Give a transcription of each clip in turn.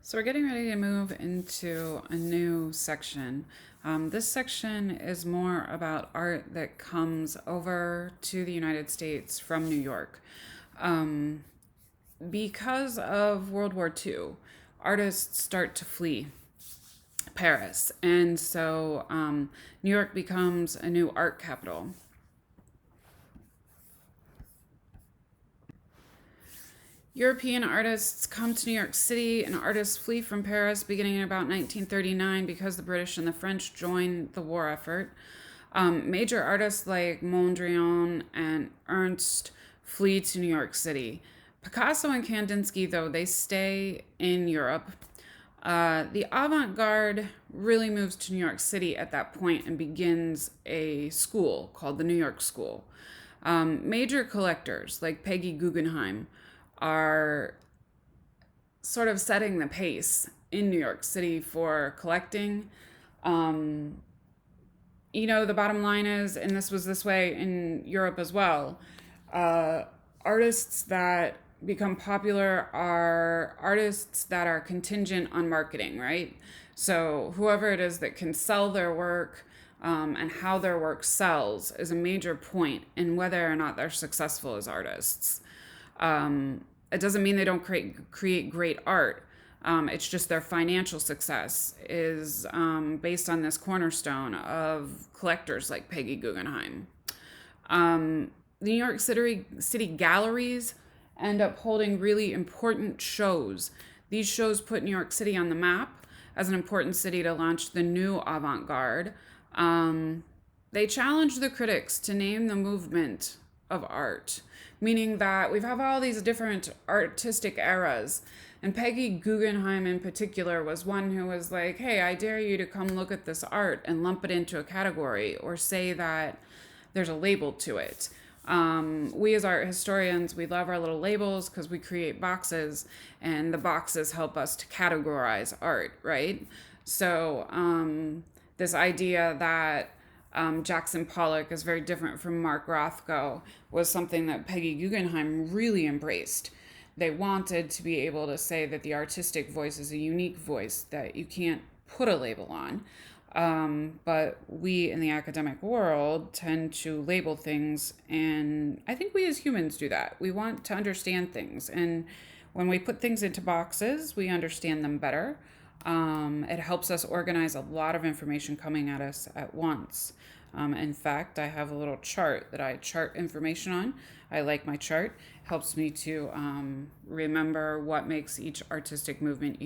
So we're getting ready to move into a new section. This section is more about art that comes over to the United States from New York. Um, because of World War II, artists start to flee Paris, and so New York becomes a new art capital. European artists come to New York City and artists flee from Paris beginning in about 1939 because the British and the French joined the war effort. Major artists like Mondrian and Ernst flee to New York City. Picasso and Kandinsky, though, they stay in Europe. The avant garde really moves to New York City at that point and begins a school called the New York School. Major collectors like Peggy Guggenheim are sort of setting the pace in New York City for collecting. Um, the bottom line is, and this was this way in Europe as well, uh, artists that become popular are artists that are contingent on marketing, right? So whoever it is that can sell their work and how their work sells is a major point in whether or not they're successful as artists. It doesn't mean they don't create great art. It's just their financial success is based on this cornerstone of collectors like Peggy Guggenheim. The New York City galleries end up holding really important shows. These shows put New York City on the map as an important city to launch the new avant garde. They challenge the critics to name the movement of art, meaning that we have all these different artistic eras. And Peggy Guggenheim, in particular, was one who was like, hey, I dare you to come look at this art and lump it into a category or say that there's a label to it. We as art historians, we love our little labels because we create boxes and the boxes help us to categorize art, right? So this idea that Jackson Pollock is very different from Mark Rothko was something that Peggy Guggenheim really embraced. They wanted to be able to say that the artistic voice is a unique voice that you can't put a label on. But we in the academic world tend to label things, and I think we as humans do that. We want to understand things, and when we put things into boxes, we understand them better. It helps us organize a lot of information coming at us at once. In fact, I have a little chart that I chart information on. I like my chart. It helps me to remember what makes each artistic movement.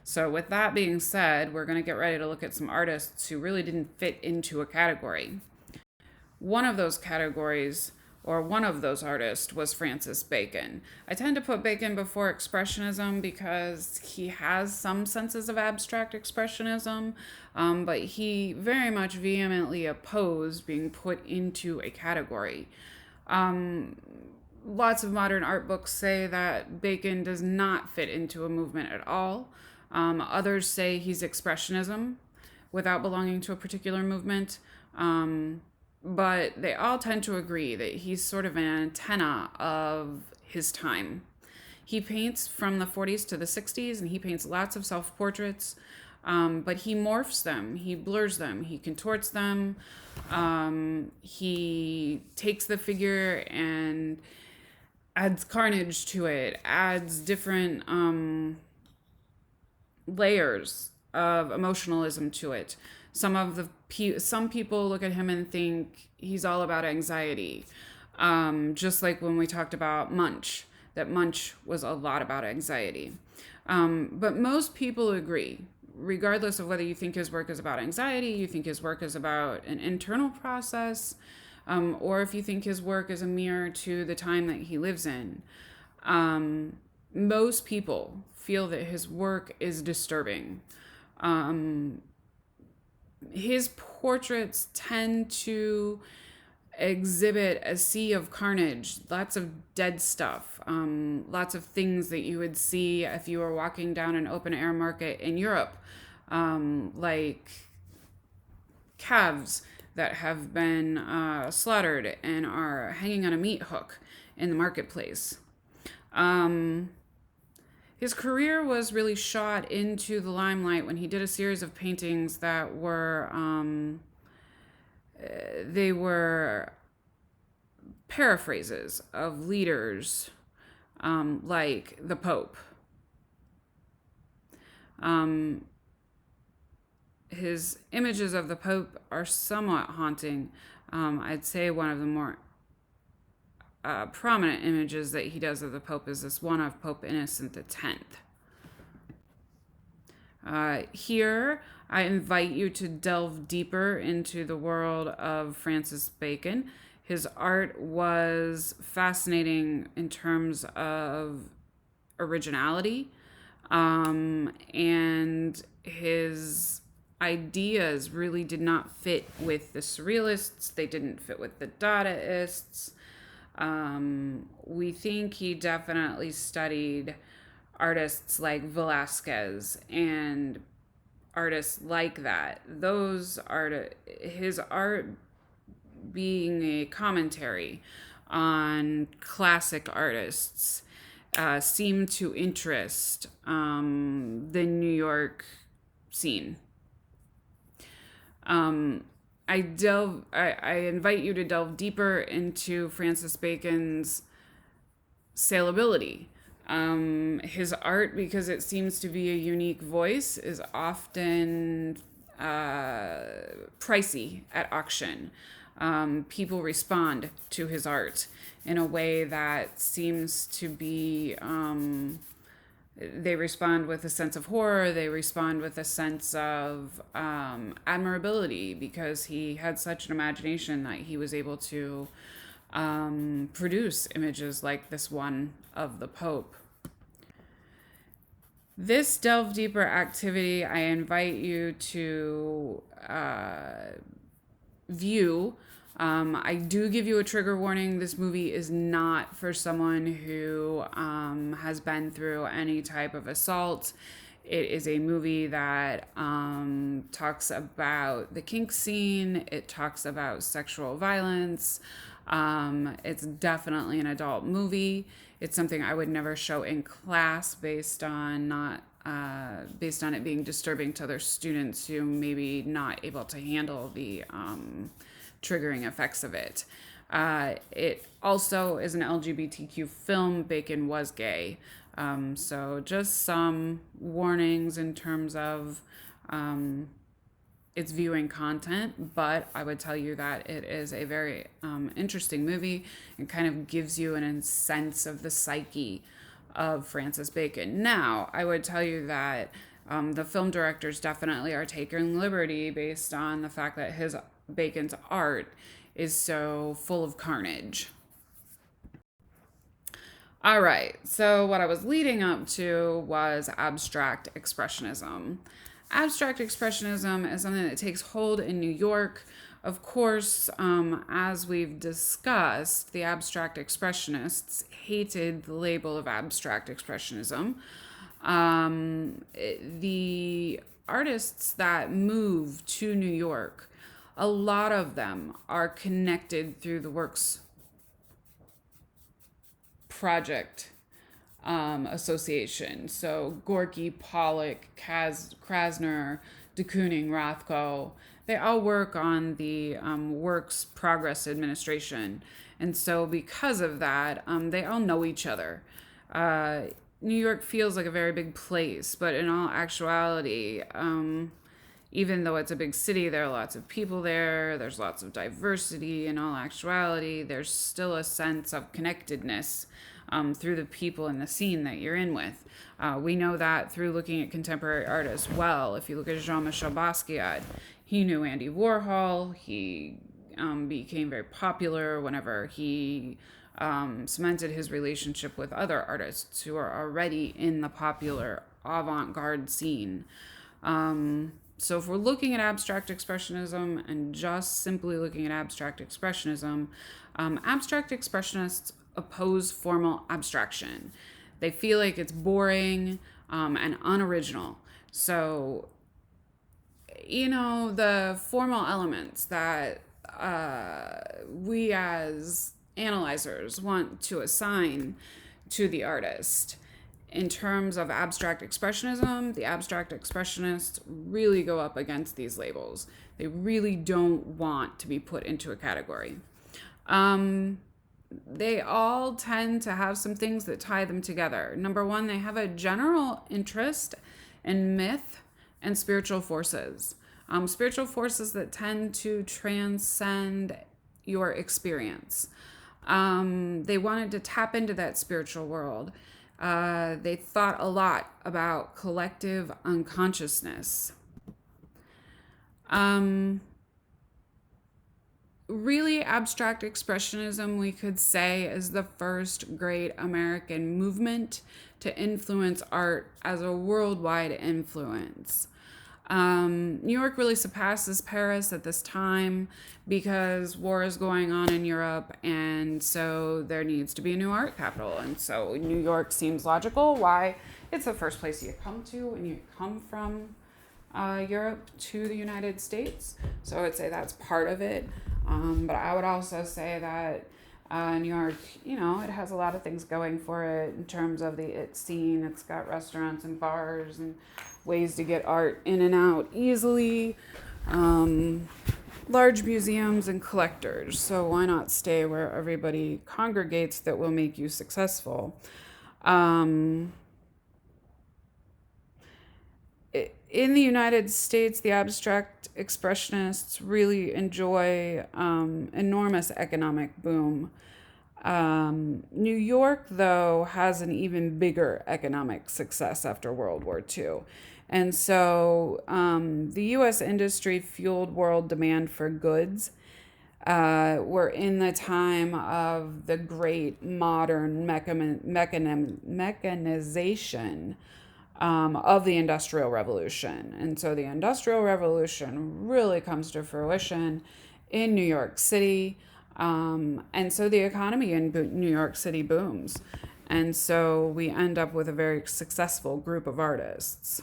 So with that being said, we're going to get ready to look at some artists who really didn't fit into a category. One of those categories, or one of those artists, was Francis Bacon. I tend to put Bacon before expressionism because he has some senses of abstract expressionism, but he very much vehemently opposed being put into a category. Lots of modern art books say that Bacon does not fit into a movement at all. Others say he's expressionism without belonging to a particular movement. But they all tend to agree that he's sort of an antenna of his time. He paints from the 40s to the 60s, and he paints lots of self-portraits, but he morphs them, he blurs them, he contorts them, he takes the figure and adds carnage to it, adds different layers of emotionalism to it. Some people look at him and think he's all about anxiety, just like when we talked about Munch, that Munch was a lot about anxiety. But most people agree, regardless of whether you think his work is about anxiety, you think his work is about an internal process, or if you think his work is a mirror to the time that he lives in. Most people feel that his work is disturbing. His portraits tend to exhibit a sea of carnage, lots of dead stuff, lots of things that you would see if you were walking down an open air market in Europe, like calves that have been slaughtered and are hanging on a meat hook in the marketplace. His career was really shot into the limelight when he did a series of paintings that were they were paraphrases of leaders like the Pope. Um, his images of the Pope are somewhat haunting. I'd say one of the more prominent images that he does of the Pope is this one of Pope Innocent X. Here, I invite you to delve deeper into the world of Francis Bacon. His art was fascinating in terms of originality, and his ideas really did not fit with the surrealists, they didn't fit with the Dadaists. We think he definitely studied artists like Velasquez and artists like that. His art being a commentary on classic artists seemed to interest the New York scene. I invite you to delve deeper into Francis Bacon's saleability. His art, because it seems to be a unique voice, is often pricey at auction. People respond to his art in a way that seems to be they respond with a sense of horror, they respond with a sense of admirability, because he had such an imagination that he was able to produce images like this one of the Pope. This delve deeper activity, I invite you to view. I do give you a trigger warning. This movie is not for someone who has been through any type of assault. It is a movie that talks about the kink scene. It talks about sexual violence. It's definitely an adult movie. It's something I would never show in class based on it being disturbing to other students who may be not able to handle the triggering effects of it. It also is an LGBTQ film. Bacon was gay. So just some warnings in terms of its viewing content, but I would tell you that it is a very interesting movie and kind of gives you a sense of the psyche of Francis Bacon. Now, I would tell you that the film directors definitely are taking liberty based on the fact that Bacon's art is so full of carnage. All right, so what I was leading up to was abstract expressionism. Abstract expressionism is something that takes hold in New York. Of course, as we've discussed, the abstract expressionists hated the label of abstract expressionism. The artists that moved to New York, a lot of them are connected through the Works Project Association. So Gorky, Pollock, Krasner, de Kooning, Rothko, they all work on the Works Progress Administration. And so because of that, they all know each other. New York feels like a very big place, but in all actuality, even though it's a big city, there are lots of people there, there's lots of diversity. In all actuality, there's still a sense of connectedness through the people in the scene that you're in with. We know that through looking at contemporary art as well. If you look at Jean-Michel Basquiat, he knew Andy Warhol. He became very popular whenever he cemented his relationship with other artists who are already in the popular avant-garde scene. So if we're looking at abstract expressionism and just simply looking at abstract expressionism, abstract expressionists oppose formal abstraction. They feel like it's boring and unoriginal. So, the formal elements that we as analyzers want to assign to the artist In terms of abstract expressionism, the abstract expressionists really go up against these labels. They really don't want to be put into a category. They all tend to have some things that tie them together. Number one, they have a general interest in myth and spiritual forces. Spiritual forces that tend to transcend your experience. They wanted to tap into that spiritual world. They thought a lot about collective unconsciousness. Really, abstract expressionism, we could say, is the first great American movement to influence art as a worldwide influence. New York really surpasses Paris at this time because war is going on in Europe, and so there needs to be a new art capital. And so New York seems logical. Why? It's the first place you come to when you come from Europe to the United States. So I would say that's part of it. But I would also say that New York, it has a lot of things going for it in terms of the it scene. It's got restaurants and bars and ways to get art in and out easily, large museums and collectors. So why not stay where everybody congregates that will make you successful? In the United States, the abstract expressionists really enjoy enormous economic boom. New York, though, has an even bigger economic success after World War II. And so the U.S. industry fueled world demand for goods. We're in the time of the great modern mechanization of the Industrial Revolution. And so the Industrial Revolution really comes to fruition in New York City. And so the economy in New York City booms. And so we end up with a very successful group of artists.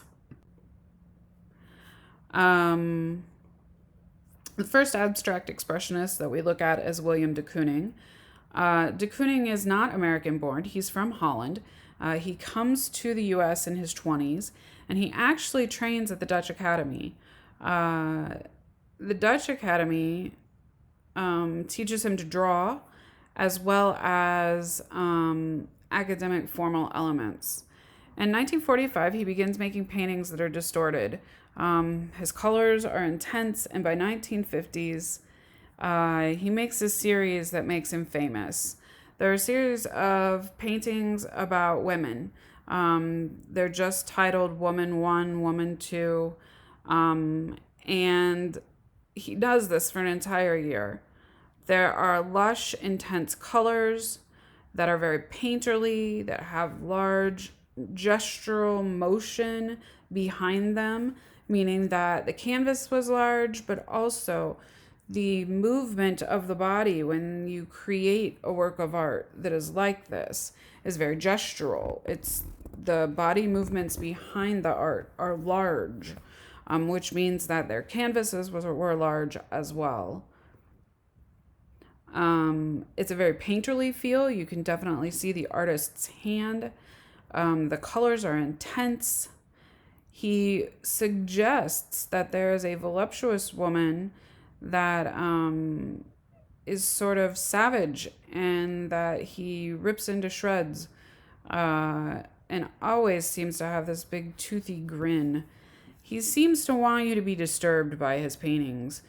The first abstract expressionist that we look at is William de Kooning. De Kooning is not American born. He's from Holland. He comes to the U.S. in his 20s, and he actually trains at the Dutch Academy. The Dutch Academy teaches him to draw as well as academic formal elements. In 1945, he begins making paintings that are distorted. His colors are intense, and by 1950s, he makes a series that makes him famous. There are a series of paintings about women. They're just titled Woman 1, Woman 2, and he does this for an entire year. There are lush, intense colors that are very painterly, that have large gestural motion behind them, meaning that the canvas was large, but also the movement of the body when you create a work of art that is like this is very gestural. It's the body movements behind the art are large, which means that their canvases were large as well. It's a very painterly feel. You can definitely see the artist's hand. The colors are intense. He suggests that there is a voluptuous woman that is sort of savage and that he rips into shreds and always seems to have this big toothy grin. He seems to want you to be disturbed by his paintings.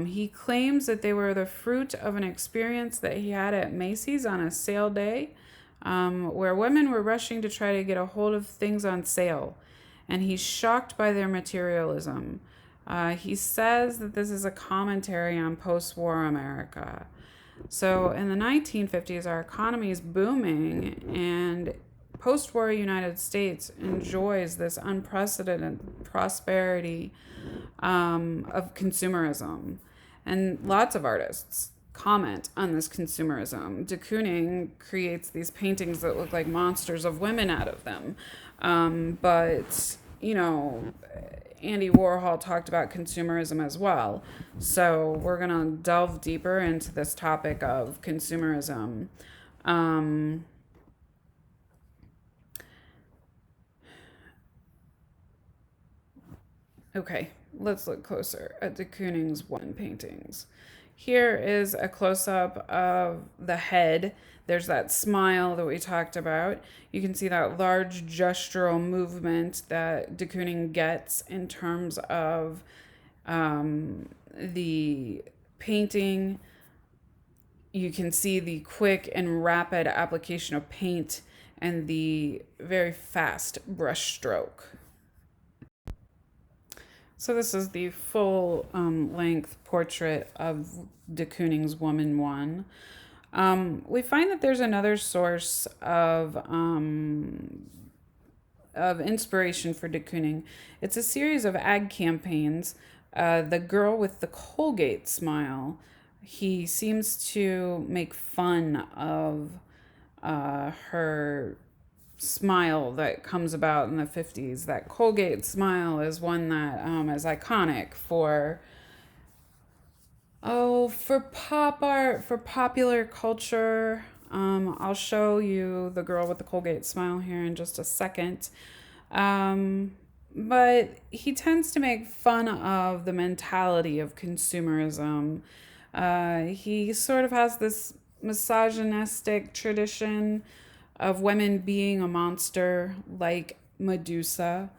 He claims that they were the fruit of an experience that he had at Macy's on a sale day, where women were rushing to try to get a hold of things on sale, and he's shocked by their materialism. He says that this is a commentary on post-war America. So in the 1950s, our economy is booming, and post-war United States enjoys this unprecedented prosperity of consumerism. And lots of artists comment on this consumerism. De Kooning creates these paintings that look like monsters of women out of them. But, Andy Warhol talked about consumerism as well. So we're going to delve deeper into this topic of consumerism. Okay, let's look closer at de Kooning's woman paintings. Here is a close up of the head. There's that smile that we talked about. You can see that large gestural movement that de Kooning gets in terms of the painting. You can see the quick and rapid application of paint and the very fast brush stroke. So this is the full length portrait of de Kooning's Woman One. We find that there's another source of inspiration for de Kooning. It's a series of ad campaigns. The girl with the Colgate smile. He seems to make fun of her smile that comes about in the 50s. That Colgate smile is one that is iconic for for pop art, for popular culture. I'll show you the girl with the Colgate smile here in just a second. Um, but he tends to make fun of the mentality of consumerism. He sort of has this misogynistic tradition of women being a monster like Medusa.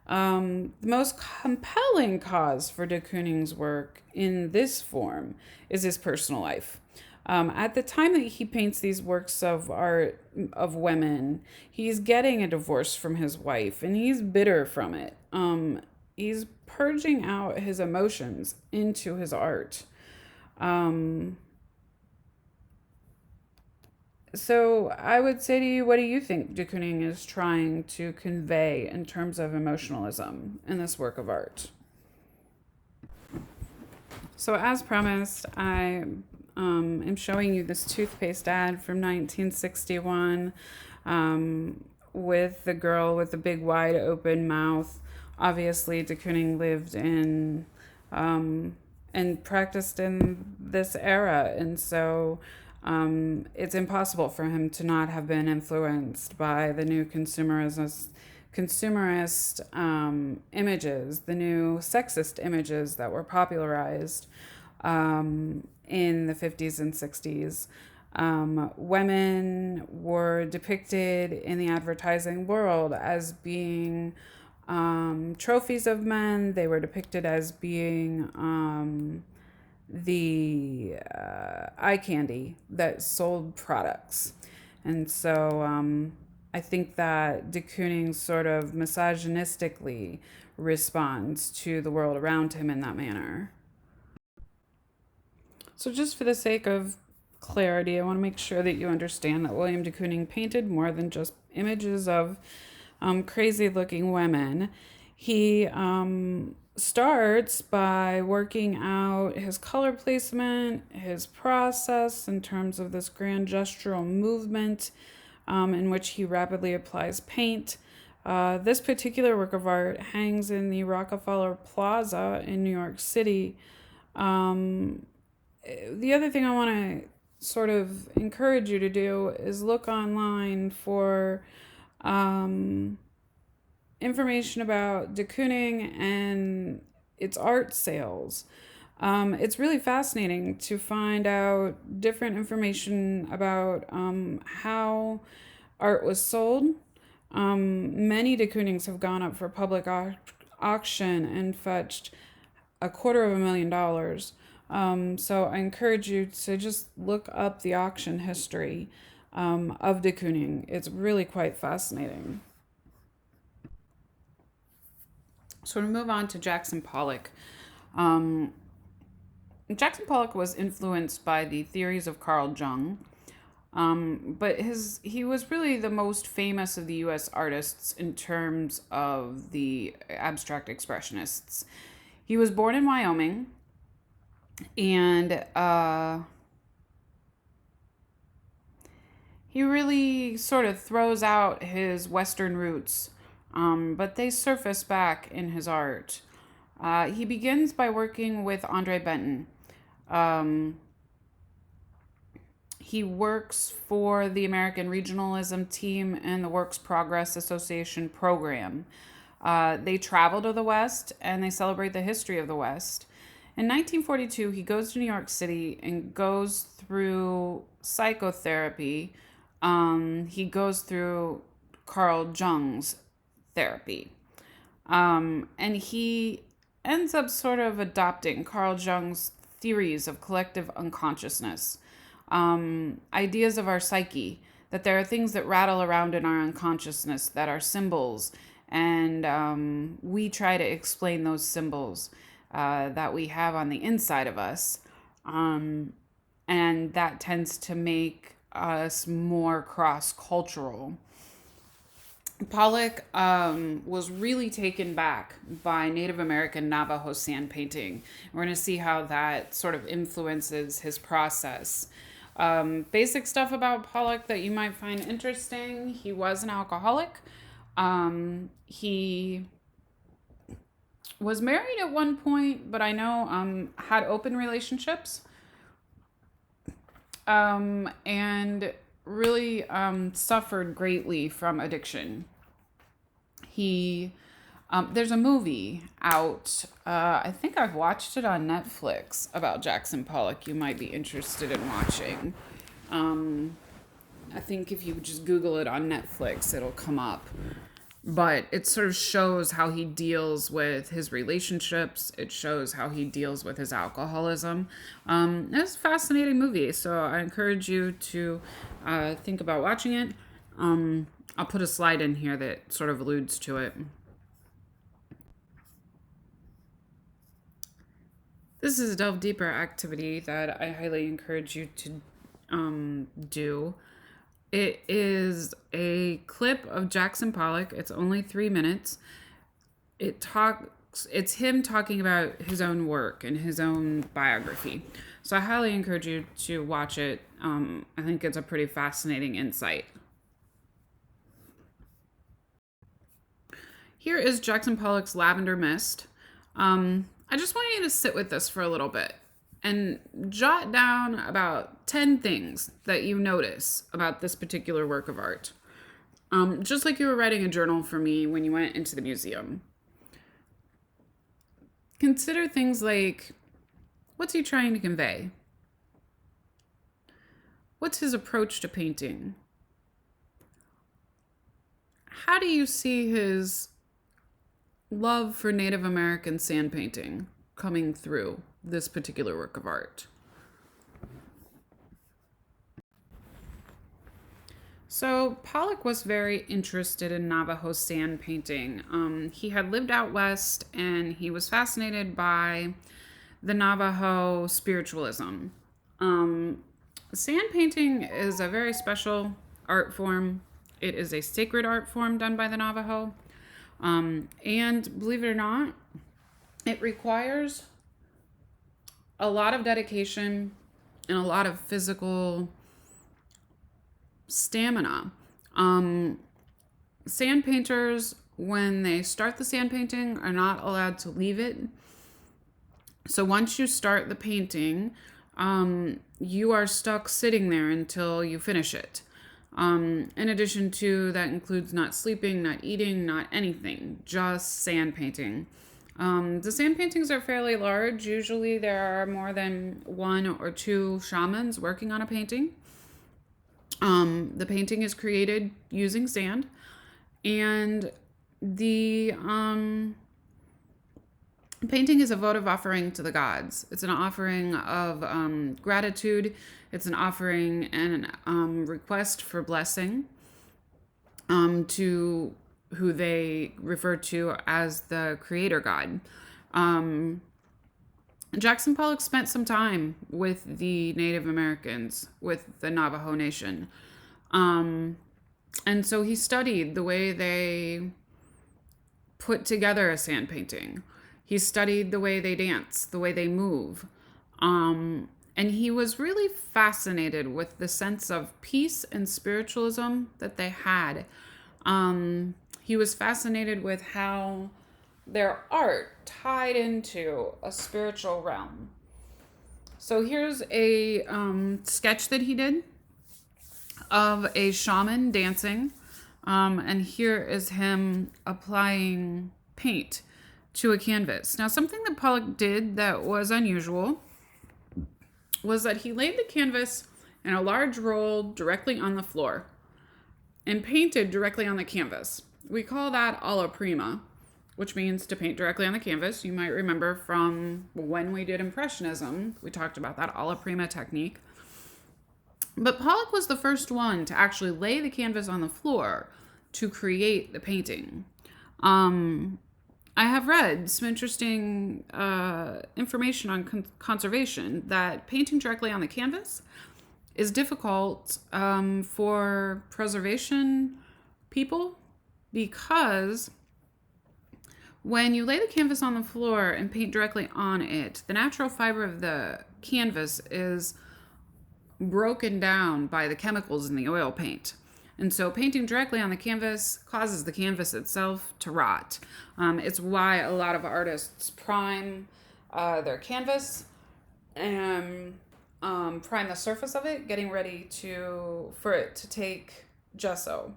The most compelling cause for de Kooning's work in this form is his personal life. At the time that he paints these works of art of women, he's getting a divorce from his wife and he's bitter from it. He's purging out his emotions into his art. Um, so I would say to you, what do you think de Kooning is trying to convey in terms of emotionalism in this work of art? So, as promised, I am showing you this toothpaste ad from 1961 with the girl with the big, wide open mouth. Obviously, de Kooning lived in and practiced in this era, and so it's impossible for him to not have been influenced by the new consumerist images, the new sexist images that were popularized in the 50s and 60s. Women were depicted in the advertising world as being trophies of men. They were depicted as being the eye candy that sold products. And so I think that de Kooning sort of misogynistically responds to the world around him in that manner. So, just for the sake of clarity, I want to make sure that you understand that William de Kooning painted more than just images of crazy looking women. He starts by working out his color placement, his process in terms of this grand gestural movement in which he rapidly applies paint. This particular work of art hangs in the Rockefeller Plaza in New York City. The other thing I want to sort of encourage you to do is look online for information about de Kooning and its art sales. It's really fascinating to find out different information about how art was sold. Many de Koonings have gone up for public auction and fetched $250,000. So I encourage you to just look up the auction history of de Kooning. It's really quite fascinating. So to move on to Jackson Pollock. Um, Jackson Pollock was influenced by the theories of Carl Jung, but he was really the most famous of the U.S. artists in terms of the abstract expressionists. He was born in Wyoming, and he really sort of throws out his Western roots, but they surface back in his art. He begins by working with Andre Benton. Um, he works for the American Regionalism team and the Works Progress Association program. They travel to the West and they celebrate the history of the West. In 1942, he goes to New York City and goes through psychotherapy. He goes through Carl Jung's therapy. And he ends up sort of adopting Carl Jung's theories of collective unconsciousness, ideas of our psyche, that there are things that rattle around in our unconsciousness that are symbols, and we try to explain those symbols that we have on the inside of us. And that tends to make us more cross-cultural. Pollock was really taken back by Native American Navajo sand painting. We're going to see how that sort of influences his process. Basic stuff about Pollock that you might find interesting. He was an alcoholic. He was married at one point, but I know had open relationships. And really suffered greatly from addiction. There's a movie out, I think I've watched it on Netflix, about Jackson Pollock you might be interested in watching. I think if you just Google it on Netflix, it'll come up. But it sort of shows how he deals with his relationships. It shows how he deals with his alcoholism. It's a fascinating movie, so I encourage you to think about watching it. I'll put a slide in here that sort of alludes to it. This is a delve deeper activity that I highly encourage you to do. It is a clip of Jackson Pollock. It's only 3 minutes. It's him talking about his own work and his own biography. So I highly encourage you to watch it. I think it's a pretty fascinating insight. Here is Jackson Pollock's Lavender Mist. I just want you to sit with this for a little bit and jot down about 10 things that you notice about this particular work of art. Just like you were writing a journal for me when you went into the museum. Consider things like, what's he trying to convey? What's his approach to painting? How do you see his love for Native American sand painting coming through this particular work of art? So Pollock was very interested in Navajo sand painting. He had lived out west and he was fascinated by the Navajo spiritualism. Sand painting is a very special art form. It is a sacred art form done by the Navajo. And believe it or not, it requires a lot of dedication and a lot of physical stamina. Sand painters, when they start the sand painting, are not allowed to leave it. So once you start the painting, you are stuck sitting there until you finish it. In addition to that includes not sleeping, not eating, not anything, just sand painting. The sand paintings are fairly large. Usually there are more than 1 or 2 shamans working on a painting. The painting is created using sand, and the painting is a votive offering to the gods. It's an offering of gratitude. It's an offering and request for blessing to who they refer to as the creator god. Jackson Pollock spent some time with the Native Americans, with the Navajo Nation. And so he studied the way they put together a sand painting. He studied the way they dance, the way they move. And he was really fascinated with the sense of peace and spiritualism that they had. He was fascinated with how their art tied into a spiritual realm. So here's a sketch that he did of a shaman dancing. And here is him applying paint to a canvas. Now, something that Pollock did that was unusual was that he laid the canvas in a large roll directly on the floor and painted directly on the canvas. We call that alla prima, which means to paint directly on the canvas. You might remember from when we did Impressionism, we talked about that alla prima technique. But Pollock was the first one to actually lay the canvas on the floor to create the painting. I have read some interesting information on conservation, that painting directly on the canvas is difficult for preservation people, because when you lay the canvas on the floor and paint directly on it, the natural fiber of the canvas is broken down by the chemicals in the oil paint. And so painting directly on the canvas causes the canvas itself to rot. It's why a lot of artists prime their canvas and prime the surface of it, getting ready for it to take gesso.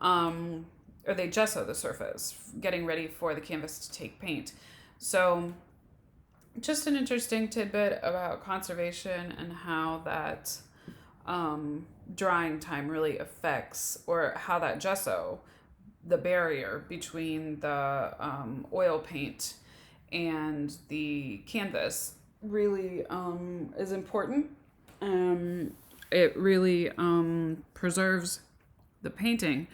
Or they gesso the surface, getting ready for the canvas to take paint. So just an interesting tidbit about conservation and how that drying time really affects, or how that gesso, the barrier between the oil paint and the canvas, really is important. It really preserves the painting.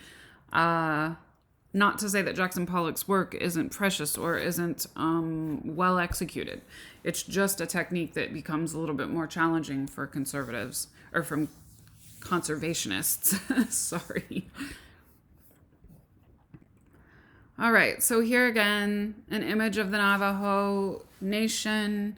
Not to say that Jackson Pollock's work isn't precious or isn't well executed. It's just a technique that becomes a little bit more challenging for conservatives, or from conservationists. Sorry. All right, so here again, an image of the Navajo Nation,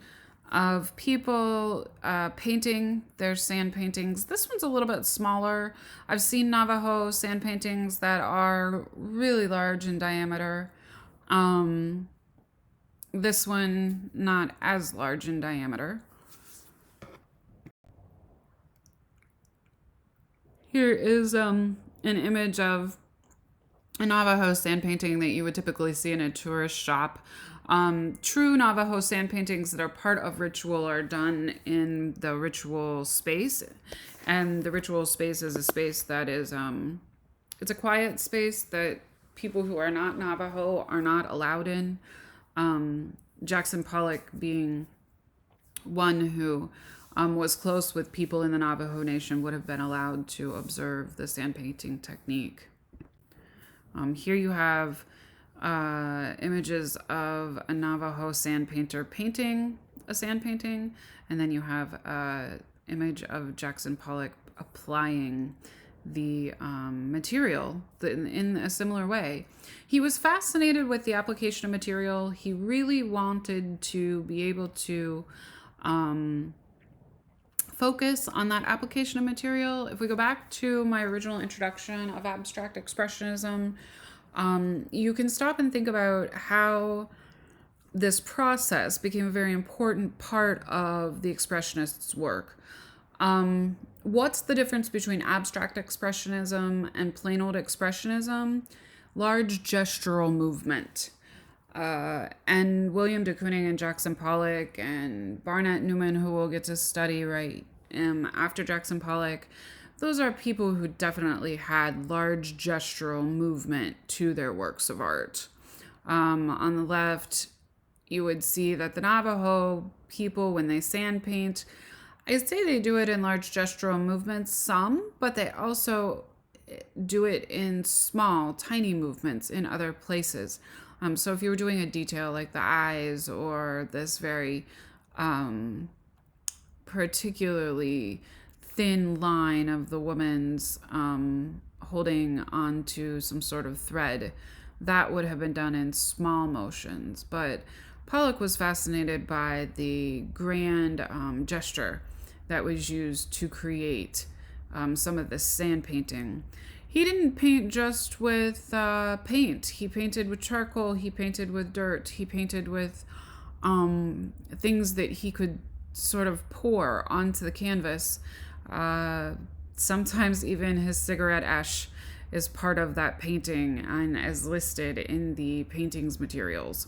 of people painting their sand paintings. This one's a little bit smaller. I've seen Navajo sand paintings that are really large in diameter. This one, not as large in diameter. Here is an image of a Navajo sand painting that you would typically see in a tourist shop. True Navajo sand paintings that are part of ritual are done in the ritual space. And the ritual space is a space that is, it's a quiet space that people who are not Navajo are not allowed in. Jackson Pollock being one who was close with people in the Navajo Nation would have been allowed to observe the sand painting technique. Here you have images of a Navajo sand painter painting a sand painting, and then you have an image of Jackson Pollock applying the material in a similar way. He was fascinated with the application of material. He really wanted to be able to focus on that application of material. If we go back to my original introduction of abstract expressionism, you can stop and think about how this process became a very important part of the expressionists' work. What's the difference between abstract expressionism and plain old expressionism? Large gestural movement. And William de Kooning and Jackson Pollock and Barnett Newman, who we'll get to study right after Jackson Pollock, those are people who definitely had large gestural movement to their works of art. On the left, you would see that the Navajo people, when they sand paint, I'd say they do it in large gestural movements, some, but they also do it in small, tiny movements in other places. So if you were doing a detail like the eyes, or this very particularly thin line of the woman's holding onto some sort of thread, that would have been done in small motions. But Pollock was fascinated by the grand gesture that was used to create some of this sand painting. He didn't paint just with paint. He painted with charcoal. He painted with dirt. He painted with things that he could sort of pour onto the canvas. Sometimes even his cigarette ash is part of that painting and is listed in the painting's materials.